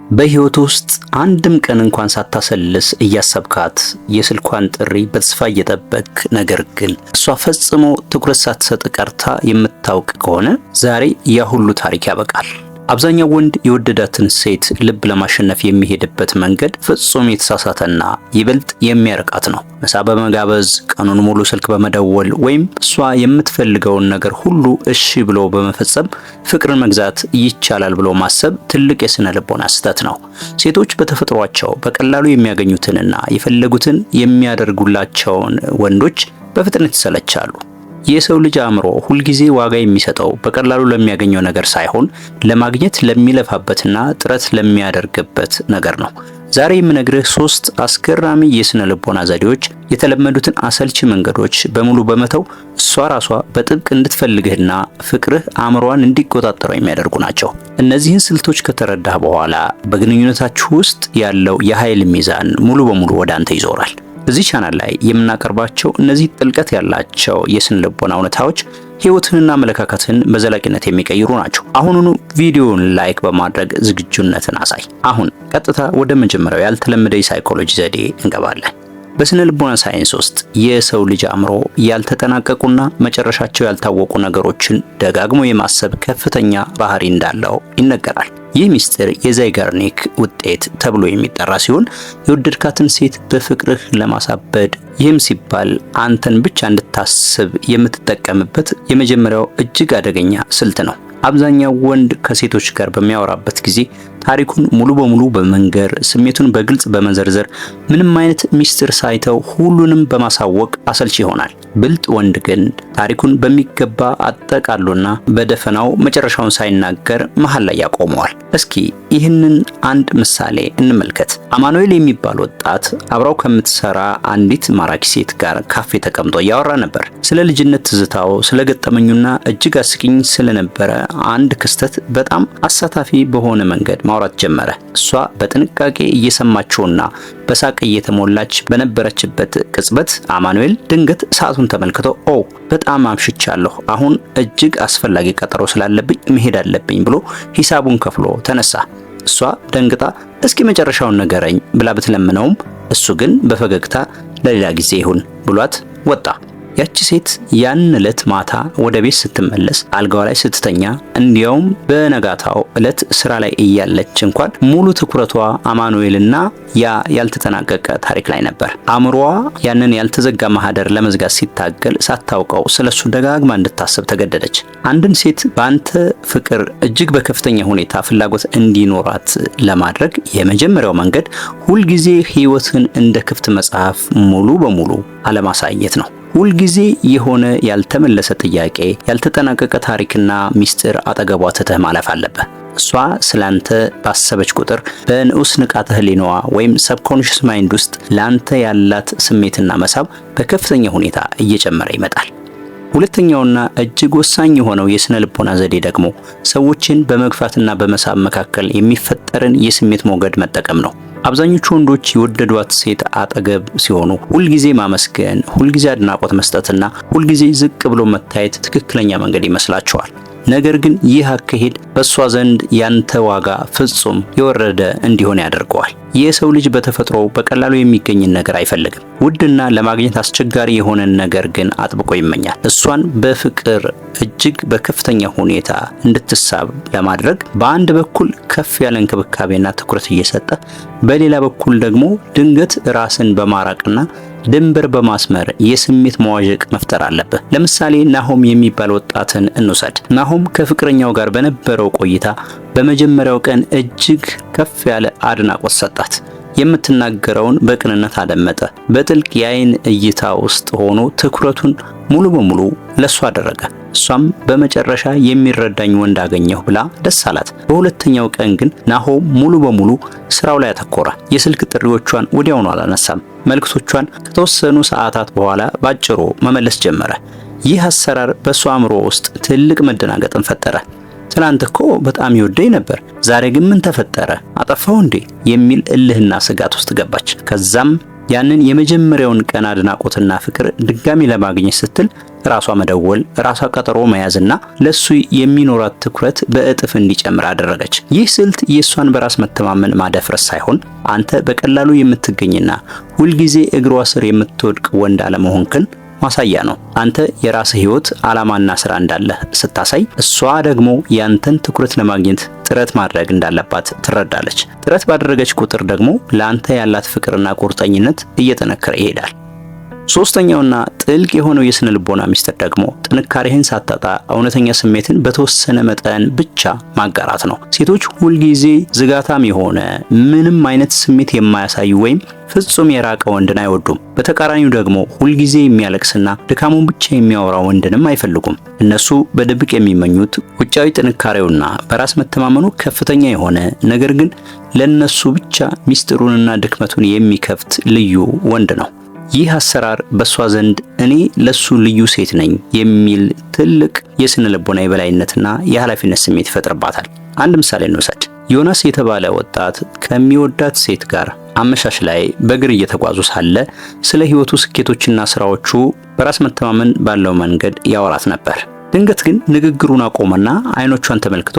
በህይወት ውስጥ አንድም ቀን እንኳን ሳታሰልስ እያሰብካት የስልኳን ጥሪ በተስፋ እየጠበቅ ነገር ግን እሷ ፈጽሞ ትኩረት ሳትሰጥ ቀርታ የምታውቅ ከሆነ ዛሬ ያ ሁሉ ታሪክ ያበቃል። አብዛኛው ወንድ የወደዳትን ሴት ልብ ለማሸነፍ የሚሄድበት መንገድ ፍጹም የተሳሳተና ይበልጥ የሚያርቃት ነው። ምሳ በመጋበዝ ቀኑን ሙሉ ስልክ በመደወል ወይም እሷ የምትፈልገውን ነገር ሁሉ እሺ ብሎ በመፈጸም ፍቅርን መግዛት ይቻላል ብሎ ማሰብ ትልቅ የስነ ልቦና ስህተት ነው። ሴቶች በተፈጥሯቸው በቀላሉ የሚያገኙትንና የፈለጉትን የሚያደርጉላቸውን ወንዶች በፍጥነት ይሰለቻሉ። የሰው ልጅ አእምሮ ሁልጊዜ ዋጋ የሚሰጠው በቀላሉ ለሚያገኘው ነገር ሳይሆን ለማግኘት ለሚለፋበትና ጥረት ለሚያደርግበት ነገር ነው። ዛሬ የምነግርህ 3 አስገራሚ የስነ ልቦና ዘዴዎች የተለመዱትን አሰልቺ መንገዶች በሙሉ በመተው እሷ ራሷ በጥብቅ እንድትፈልግህና ፍቅርህ አእምሮዋን እንዲቆጣጠረው የሚያደርጉ ናቸው። እነዚህን ስልቶች ከተረዳህ በኋላ በግንኙነታችሁ ውስጥ ያለው የኃይል ሚዛን ሙሉ በሙሉ ወደ አንተ ይዞራል። በዚህ ቻናል ላይ የምናቀርባቸው እነዚህ ጥልቀት ያላቸው የስነ ልቦና እውነታዎች ህይወትንና አመለካከትን በዘላቂነት የሚቀይሩ ናቸው። አሁኑኑ ቪዲዮውን ላይክ በማድረግ ዝግጁነትን አሳይ። አሁን ቀጥታ ወደ መጀመሪያው ያልተለመደ የሳይኮሎጂ ዘዴ እንገባለን። በስነ ልቦና ሳይንስ ውስጥ የሰው ልጅ አእምሮ ያልተጠናቀቁና መጨረሻቸው ያልታወቁ ነገሮችን ደጋግሞ የማሰብ ከፍተኛ ባህሪ እንዳለው ይነገራል። ይህ ሚስጥር የዛይጋርኒክ ውጤት ተብሎ የሚጠራ ሲሆን የወደድካትን ሴት በፍቅርህ ለማሳበድ ይህም ሲባል አንተን ብቻ እንድታስብ የምትጠቀምበት የመጀመሪያው እጅግ አደገኛ ስልት ነው። አብዛኛው ወንድ ከሴቶች ጋር በሚያወራበት ጊዜ ታሪኩን ሙሉ በሙሉ በመንገር ስሜቱን በግልጽ በመዘርዘር ምንም አይነት ሚስጥር ሳይተው ሁሉንም በማሳወቅ አሰልቺ ይሆናል። ብልጥ ወንድ ግን ታሪኩን በሚገባ አጠቃሎና በደፈናው መጨረሻውን ሳይናገር መሃል ላይ ያቆመዋል። እስኪ ይህንን አንድ ምሳሌ እንመልከት። አማኑኤል የሚባል ወጣት አብራው ከምትሰራ አንዲት ማራኪ ሴት ጋር ካፌ ተቀምጦ እያወራ ነበር። ስለ ልጅነት ትዝታው፣ ስለ ገጠመኙና እጅግ አስቂኝ ስለነበረ አንድ ክስተት በጣም አሳታፊ በሆነ መንገድ ማውራት ጀመረ። እሷ በጥንቃቄ እየሰማችውና በሳቅ እየተሞላች በነበረችበት ቅጽበት አማኑኤል ድንገት ሰዓቱን ተመልክቶ በጣም አምሽቻለሁ፣ አሁን እጅግ አስፈላጊ ቀጠሮ ስላለብኝ መሄድ አለብኝ ብሎ ሂሳቡን ከፍሎ ተነሳ። እሷ ደንግጣ እስኪ መጨረሻውን ንገረኝ ብላ ብትለምነውም እሱ ግን በፈገግታ ለሌላ ጊዜ ይሁን ብሏት ወጣ። ያቺ ሴት ያን ዕለት ማታ ወደ ቤት ስትመለስ አልጋዋ ላይ ስትተኛ እንዲያውም በነጋታው ዕለት ስራ ላይ እያለች እንኳን ሙሉ ትኩረቷ አማኑኤልና ያ ያልተጠናቀቀ ታሪክ ላይ ነበር። አእምሮዋ ያንን ያልተዘጋ ማህደር ለመዝጋት ሲታገል ሳታውቀው ስለሱ ደጋግማ እንድታስብ ተገደደች። አንድን ሴት በአንተ ፍቅር እጅግ በከፍተኛ ሁኔታ ፍላጎት እንዲኖራት ለማድረግ የመጀመሪያው መንገድ ሁልጊዜ ህይወትን እንደ ክፍት መጽሐፍ ሙሉ በሙሉ አለማሳየት ነው። ሁልጊዜ የሆነ ያልተመለሰ ጥያቄ፣ ያልተጠናቀቀ ታሪክና ሚስጥር አጠገቧ ትተህ ማለፍ አለብህ። እሷ ስላንተ ባሰበች ቁጥር በንዑስ ንቃተ ህሊናዋ ወይም ሰብኮንሽስ ማይንድ ውስጥ ላንተ ያላት ስሜትና መሳብ በከፍተኛ ሁኔታ እየጨመረ ይመጣል። ሁለተኛውና እጅግ ወሳኝ የሆነው የስነ ልቦና ዘዴ ደግሞ ሰዎችን በመግፋትና በመሳብ መካከል የሚፈጠርን የስሜት ሞገድ መጠቀም ነው። አብዛኞቹ ወንዶች የወደዷት ሴት አጠገብ ሲሆኑ ሁልጊዜ ማመስገን፣ ሁልጊዜ አድናቆት መስጠትና ሁልጊዜ ዝቅ ብሎ መታየት ትክክለኛ መንገድ ይመስላቸዋል። ነገር ግን ይህ አካሄድ በእሷ ዘንድ ያንተ ዋጋ ፍጹም የወረደ እንዲሆን ያደርገዋል። የሰው ልጅ በተፈጥሮ በቀላሉ የሚገኝን ነገር አይፈልግም። ውድና ለማግኘት አስቸጋሪ የሆነን ነገር ግን አጥብቆ ይመኛል። እሷን በፍቅር እጅግ በከፍተኛ ሁኔታ እንድትሳብ ለማድረግ በአንድ በኩል ከፍ ያለ እንክብካቤና ትኩረት እየሰጠ በሌላ በኩል ደግሞ ድንገት ራስን በማራቅና ድንበር በማስመር የስሜት መዋዠቅ መፍጠር አለብህ። ለምሳሌ ናሆም የሚባል ወጣትን እንውሰድ። ናሆም ከፍቅረኛው ጋር በነበረው ቆይታ በመጀመሪያው ቀን እጅግ ከፍ ያለ አድናቆት ሰጣት። የምትናገረውን በቅንነት አደመጠ። በጥልቅ የአይን እይታ ውስጥ ሆኖ ትኩረቱን ሙሉ በሙሉ ለሷ አደረገ። እሷም በመጨረሻ የሚረዳኝ ወንድ አገኘሁ ብላ ደስ አላት። በሁለተኛው ቀን ግን ናሆም ሙሉ በሙሉ ስራው ላይ አተኮረ። የስልክ ጥሪዎቿን ወዲያውኑ አላነሳም። መልእክቶቿን ከተወሰኑ ሰዓታት በኋላ ባጭሩ መመለስ ጀመረ። ይህ አሰራር በሷ አእምሮ ውስጥ ትልቅ መደናገጥን ፈጠረ። ትናንት እኮ በጣም ይወደኝ ነበር፣ ዛሬ ግን ምን ተፈጠረ? አጠፋው እንዴ? የሚል እልህና ስጋት ውስጥ ገባች። ከዛም ያንን የመጀመሪያውን ቀን አድናቆትና ፍቅር ድጋሚ ለማግኘት ስትል ራሷ መደወል፣ ራሷ ቀጠሮ መያዝና ለሱ የሚኖራት ትኩረት በእጥፍ እንዲጨምር አደረገች። ይህ ስልት የእሷን በራስ መተማመን ማደፍረስ ሳይሆን አንተ በቀላሉ የምትገኝና ሁልጊዜ እግሯ ስር የምትወድቅ ወንድ አለመሆንክን ማሳያ ነው። አንተ የራስህ ህይወት ዓላማና ስራ እንዳለህ ስታሳይ፣ እሷ ደግሞ ያንተን ትኩረት ለማግኘት ጥረት ማድረግ እንዳለባት ትረዳለች። ጥረት ባደረገች ቁጥር ደግሞ ለአንተ ያላት ፍቅርና ቁርጠኝነት እየጠነከረ ይሄዳል። ሶስተኛውና ጥልቅ የሆነው የስነ ልቦና ሚስጥር ደግሞ ጥንካሬህን ሳታጣ እውነተኛ ስሜትን በተወሰነ መጠን ብቻ ማጋራት ነው። ሴቶች ሁልጊዜ ዝጋታም የሆነ ምንም አይነት ስሜት የማያሳዩ ወይም ፍጹም የራቀ ወንድን አይወዱም። በተቃራኒው ደግሞ ሁልጊዜ የሚያለቅስና ድካሙን ብቻ የሚያወራ ወንድንም አይፈልጉም። እነሱ በድብቅ የሚመኙት ውጫዊ ጥንካሬውና በራስ መተማመኑ ከፍተኛ የሆነ ነገር ግን ለነሱ ብቻ ሚስጥሩንና ድክመቱን የሚከፍት ልዩ ወንድ ነው። ይህ አሰራር በሷ ዘንድ እኔ ለሱ ልዩ ሴት ነኝ የሚል ትልቅ የስነ ልቦና የበላይነትና የኃላፊነት ስሜት ይፈጥርባታል። አንድ ምሳሌ እንውሰድ። ዮናስ የተባለ ወጣት ከሚወዳት ሴት ጋር አመሻሽ ላይ በእግር እየተጓዙ ሳለ ስለ ህይወቱ ስኬቶችና ስራዎቹ በራስ መተማመን ባለው መንገድ ያወራት ነበር። ድንገት ግን ንግግሩን አቆመና አይኖቿን ተመልክቶ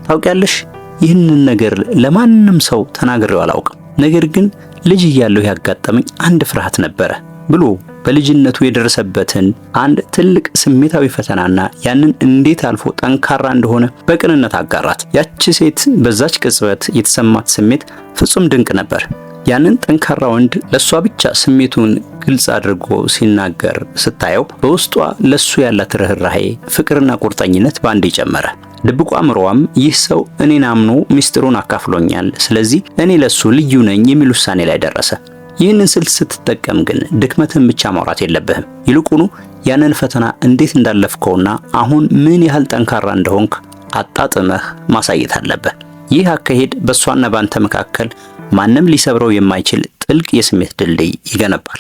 ታውቂያለሽ፣ ይህንን ነገር ለማንም ሰው ተናግሬው አላውቅም፣ ነገር ግን ልጅ እያለሁ ያጋጠመኝ አንድ ፍርሃት ነበረ ብሎ በልጅነቱ የደረሰበትን አንድ ትልቅ ስሜታዊ ፈተናና ያንን እንዴት አልፎ ጠንካራ እንደሆነ በቅንነት አጋራት። ያቺ ሴት በዛች ቅጽበት የተሰማት ስሜት ፍጹም ድንቅ ነበር። ያንን ጠንካራ ወንድ ለሷ ብቻ ስሜቱን ግልጽ አድርጎ ሲናገር ስታየው በውስጧ ለሱ ያላት ርህራሄ፣ ፍቅርና ቁርጠኝነት ባንዴ ጨመረ። ድብቁ አእምሮዋም ይህ ሰው እኔን አምኖ ሚስጥሩን አካፍሎኛል፣ ስለዚህ እኔ ለሱ ልዩ ነኝ የሚል ውሳኔ ላይ ደረሰ። ይህንን ስልት ስትጠቀም ግን ድክመትን ብቻ ማውራት የለብህም። ይልቁኑ ያንን ፈተና እንዴት እንዳለፍከውና አሁን ምን ያህል ጠንካራ እንደሆንክ አጣጥመህ ማሳየት አለብህ። ይህ አካሄድ በእሷና ባንተ መካከል ማንም ሊሰብረው የማይችል ጥልቅ የስሜት ድልድይ ይገነባል።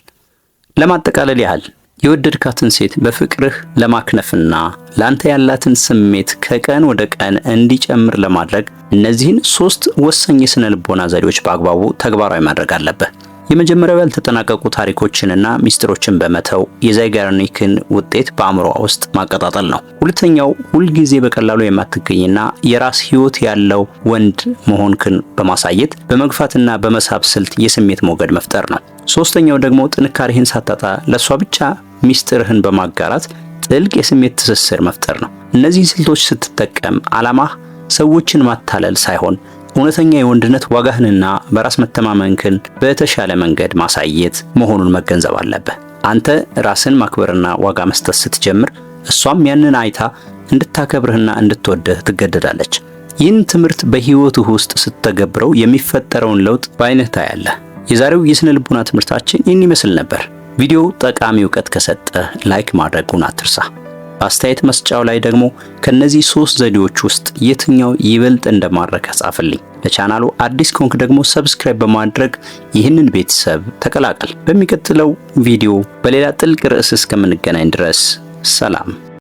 ለማጠቃለል ያህል የወደድካትን ሴት በፍቅርህ ለማክነፍና ላንተ ያላትን ስሜት ከቀን ወደ ቀን እንዲጨምር ለማድረግ እነዚህን 3 ወሳኝ የስነ ልቦና ዘዴዎች በአግባቡ ተግባራዊ ማድረግ አለብህ። የመጀመሪያው ያልተጠናቀቁ ታሪኮችንና ሚስጥሮችን በመተው የዛይጋርኒክን ውጤት በአእምሮዋ ውስጥ ማቀጣጠል ነው። ሁለተኛው ሁልጊዜ በቀላሉ የማትገኝና የራስ ህይወት ያለው ወንድ መሆንክን በማሳየት በመግፋትና በመሳብ ስልት የስሜት ሞገድ መፍጠር ነው። ሶስተኛው ደግሞ ጥንካሬህን ሳታጣ ለሷ ብቻ ሚስጥርህን በማጋራት ጥልቅ የስሜት ትስስር መፍጠር ነው። እነዚህን ስልቶች ስትጠቀም ዓላማህ ሰዎችን ማታለል ሳይሆን እውነተኛ የወንድነት ዋጋህንና በራስ መተማመንክን በተሻለ መንገድ ማሳየት መሆኑን መገንዘብ አለብህ። አንተ ራስን ማክበርና ዋጋ መስጠት ስትጀምር እሷም ያንን አይታ እንድታከብርህና እንድትወድህ ትገደዳለች። ይህን ትምህርት በህይወትህ ውስጥ ስትተገብረው የሚፈጠረውን ለውጥ በዓይንህ ታያለህ። የዛሬው የስነ ልቦና ትምህርታችን ይህን ይመስል ነበር። ቪዲዮው ጠቃሚ ዕውቀት ከሰጠህ ላይክ ማድረጉን አትርሳ። በአስተያየት መስጫው ላይ ደግሞ ከነዚህ 3 ዘዴዎች ውስጥ የትኛው ይበልጥ እንደማረከ ጻፍልኝ። ለቻናሉ አዲስ ከሆንክ ደግሞ ሰብስክራይብ በማድረግ ይህንን ቤተሰብ ተቀላቀል። በሚቀጥለው ቪዲዮ በሌላ ጥልቅ ርዕስ እስከምንገናኝ ድረስ ሰላም።